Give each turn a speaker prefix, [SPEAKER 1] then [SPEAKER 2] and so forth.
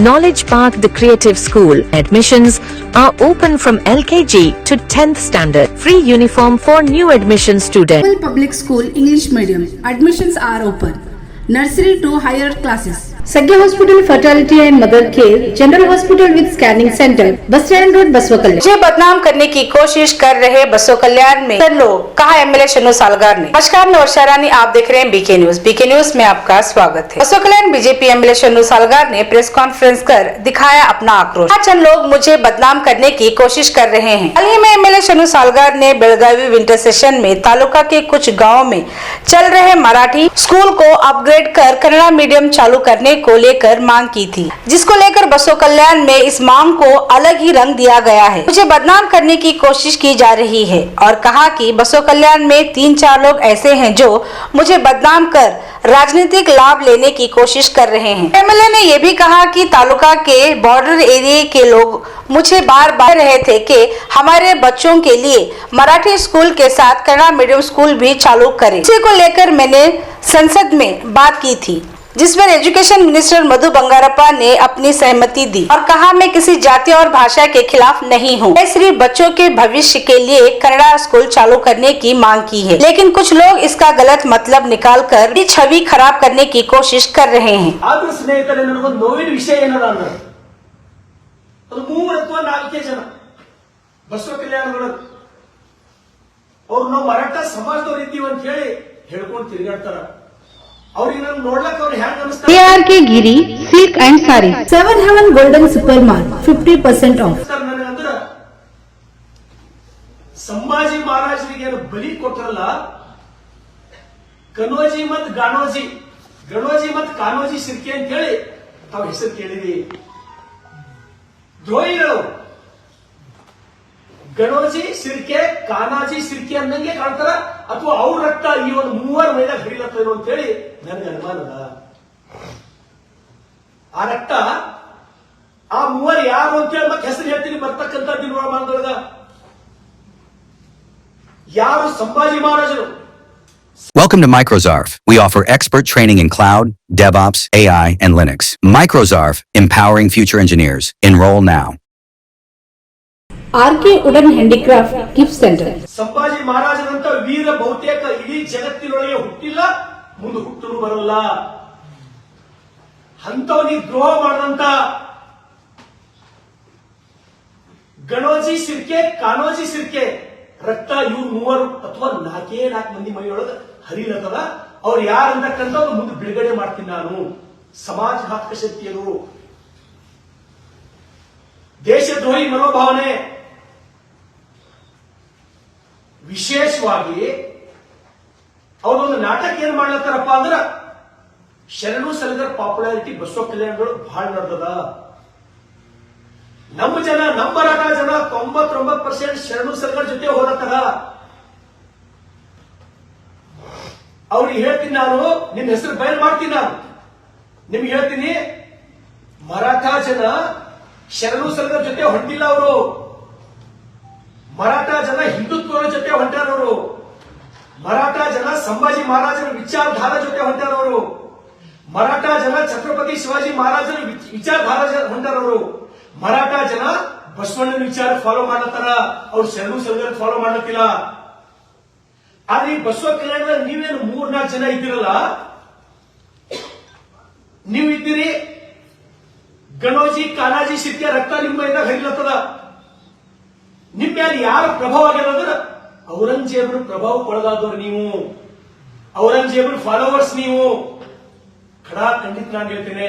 [SPEAKER 1] Knowledge Park, the creative school. Admissions are open from LKG to 10th standard. Free uniform for new admission students.
[SPEAKER 2] Public School English Medium. Admissions are open. Nursery to higher classes.
[SPEAKER 3] Sagya Hospital Fertility and Mother Care, General Hospital with Scanning Center, bus stand road बसवा कल्याण।
[SPEAKER 4] मुझे बदनाम करने की कोशिश कर रहे बसवा कल्याण में लोग, कहा एमएलए शन्नू सालगार ने। नमस्कार, नौशा रानी, आप देख रहे हैं बीके न्यूज। बीके न्यूज में आपका स्वागत है। बसवा कल्याण बीजेपी एमएलए शन्नू सालगार ने प्रेस कॉन्फ्रेंस कर दिखाया अपना आक्रोश। चंद लोग मुझे बदनाम करने की कोशिश कर रहे हैं। हाल ही में एमएलए शन्नू सालगार ने बेलगावी विंटर सेशन में तालुका के कुछ गाँव में चल रहे मराठी स्कूल को अपग्रेड कर कन्नड़ा मीडियम चालू करने को लेकर मांग की थी, जिसको लेकर बसवा कल्याण में इस मांग को अलग ही रंग दिया गया है। मुझे बदनाम करने की कोशिश की जा रही है और कहा कि बसवा कल्याण में 3-4 लोग ऐसे हैं जो मुझे बदनाम कर राजनीतिक लाभ लेने की कोशिश कर रहे हैं। एमएलए ने यह भी कहा कि तालुका के बॉर्डर एरिया के लोग मुझे बार बार रहे थे कि हमारे बच्चों के लिए मराठी स्कूल के साथ कन्नड़ा मीडियम स्कूल भी चालू करें। इसी को लेकर मैंने संसद में बात की थी, जिसमें एजुकेशन मिनिस्टर मधु बंगारप्पा ने अपनी सहमति दी और कहा, मैं किसी जाति और भाषा के खिलाफ नहीं हूँ, मैं सिर्फ बच्चों के भविष्य के लिए कन्नड़ा स्कूल चालू करने की मांग की है। लेकिन कुछ लोग इसका गलत मतलब निकाल कर छवि खराब करने की कोशिश कर रहे हैं।
[SPEAKER 5] ಬಸವ ಕಲ್ಯಾಣಗಳು ಅವ್ರು ನಾವು ಮರಾಠ ಸಮಾಜದವ್ರು ಇದ್ದೀವಿ ಅಂತ ಹೇಳಿ ಹೇಳ್ಕೊಂಡು ತಿರುಗಾಡ್ತಾರ. ಅವ್ರಿಗೆ ನಾನು ನೋಡ್ಲಕ್ಕ ಅವ್ರು ಹ್ಯಾಂಗ ಅನಿಸ್ತಾರೆ?
[SPEAKER 3] ARK Giri silk and sari 7 Heaven Golden Super Mart 50% off.
[SPEAKER 5] ನನಗಂದ್ರ ಸಂಭಾಜಿ ಮಹಾರಾಜರಿಗೆ ಏನು ಬಲಿ ಕೊಟ್ಟರಲ್ಲ, ಕನೋಜಿ ಮತ್ ಗಾಣೋಜಿ, ಗಣೋಜಿ ಮತ್ ಕಾನೋಜಿ ಸಿರ್ಕೆ ಅಂತ ಹೇಳಿ ತಾವು ಹೆಸರು ಕೇಳಿರಿ. ದ್ರೋಹಿಗಳು ಗಣೋಜಿ ಸಿರ್ಕೆ ಕಾನಾಜಿ ಸಿರ್ಕೆ ಅನ್ನಂಗೆ ಕಾಣ್ತಾರ, ಅಥವಾ ಅವ್ರ ರಕ್ತ ಈ ಒಂದು 3 ಮೈದಾಗ ಹರಿಲತ್ತೇನೋ ಅಂತ ಹೇಳಿ ನನ್ಗೆ ಅನುಮಾನದ. ಆ ರಕ್ತ ಆ 3 ಯಾರು ಅಂತ ಹೇಳಿ ಮತ್ತೆ ಹೆಸರು ಹೇಳ್ತೀನಿ ಬರ್ತಕ್ಕಂಥ ದಿನದೊಳಗ ಯಾರು ಸಂಭಾಜಿ ಮಹಾರಾಜರು.
[SPEAKER 6] Welcome to Microzarf. We offer expert training in cloud, DevOps, AI, and Linux. Microzarf, empowering future engineers. Enroll now.
[SPEAKER 3] RK Wooden Handicraft Gift Center.
[SPEAKER 5] Sambhaji ಮಹಾರಾಜರಂತ ವೀರ ಬಹುತೇಕ ಇಡೀ ಜಗತ್ತಿನೊಳಗೆ ಹುಟ್ಟಿಲ್ಲ, ಮುಂದೆ ಹುಟ್ಟಲು ಬರಲ್ಲ. ಅಂತವನಿಗೆ ದ್ರೋಹ ಮಾಡದಂತ ಗಣೋಜಿ ಸಿರ್ಕೆ ಕಾನೋಜಿ ಸಿರ್ಕೆ ರಕ್ತ ಇವ್ರು 3 ಅಥವಾ 4 ಮಂದಿ ಮೈಯೊಳಗ ಹರಿಲತ್ತದ. ಅವ್ರು ಯಾರಂತಕ್ಕಂಥ ಮುಂದೆ ಬಿಡುಗಡೆ ಮಾಡ್ತೀನಿ ನಾನು. ಸಮಾಜಘಾತಕ ಶಕ್ತಿಯರು, ದೇಶದ್ರೋಹಿ ಮನೋಭಾವನೆ, ವಿಶೇಷವಾಗಿ ಅವರೊಂದು ನಾಟಕ ಏನ್ ಮಾಡ್ಲತ್ತಾರಪ್ಪ ಅಂದ್ರ ಶರಣು ಸಲಗರ್ ಪಾಪ್ಯುಲಾರಿಟಿ ಬಸವ ಕಲ್ಯಾಣಗಳು ಬಹಳ ನಡೆದದ. ನಮ್ಮ ಜನ, ನಮ್ಮ ಮರಾಠ ಜನ 99% ಶರಣು ಸಲಗರ್ ಜೊತೆ ಹೋಲತ್ತಾರ. ಅವ್ರಿಗೆ ಹೇಳ್ತೀನಿ ನಾನು, ನಿಮ್ ಹೆಸರು ಬಯಲು ಮಾಡ್ತೀನಿ, ನಾನು ನಿಮ್ಗೆ ಹೇಳ್ತೀನಿ, ಮರಾಠ ಜನ ಶರಣು ಸಲಗರ್ ಜೊತೆ ಹೊಂಟಿಲ್ಲ. ಅವರು ಮರಾಠ ಜನ ಹಿಂದುತ್ವದ ಜೊತೆ ಹೊಂಟಾರವರು. ಮರಾಠ ಜನ ಸಂಭಾಜಿ ಮಹಾರಾಜರ ವಿಚಾರಧಾರ ಜೊತೆ ಹೊಂಟಾರವರು. ಮರಾಠ ಜನ ಛತ್ರಪತಿ ಶಿವಾಜಿ ಮಹಾರಾಜರ ವಿಚಾರಧಾರ ಹೊಂಟಾರವರು. ಮರಾಠ ಜನ ಬಸವಣ್ಣನ ವಿಚಾರ ಫಾಲೋ ಮಾಡತ್ತಾರ, ಅವ್ರು ಶರಣು ಸಲಗರ್ ಫಾಲೋ ಮಾಡತ್ತಿಲ್ಲ. ಆದ್ರೆ ಈ ಬಸವ ಕಲ್ಯಾಣದಲ್ಲಿ ನೀವೇನು 3-4 ಜನ ಇದ್ದೀರಲ್ಲ, ನೀವು ಇದ್ದೀರಿ. ಗಣೋಜಿ ಕಾನಾಜಿ ಸಿರ್ಕೆ ರಕ್ತ ನಿಮ್ಮ ಮೈದಾಗ ಹರಿಲತ್ತದ. ನಿಮ್ಮ ಮೇಲೆ ಯಾರ ಪ್ರಭಾವ ಆಗಿರೋದ್ರ ಔರಂಗಜೇಬನ ಪ್ರಭಾವಕ್ಕೊಳಗಾದವ್ರು ನೀವು, ಔರಂಗಜೇಬನ ಫಾಲೋವರ್ಸ್ ನೀವು. ಖಡಾ ಖಂಡಿತ ನಾನು ಹೇಳ್ತೇನೆ.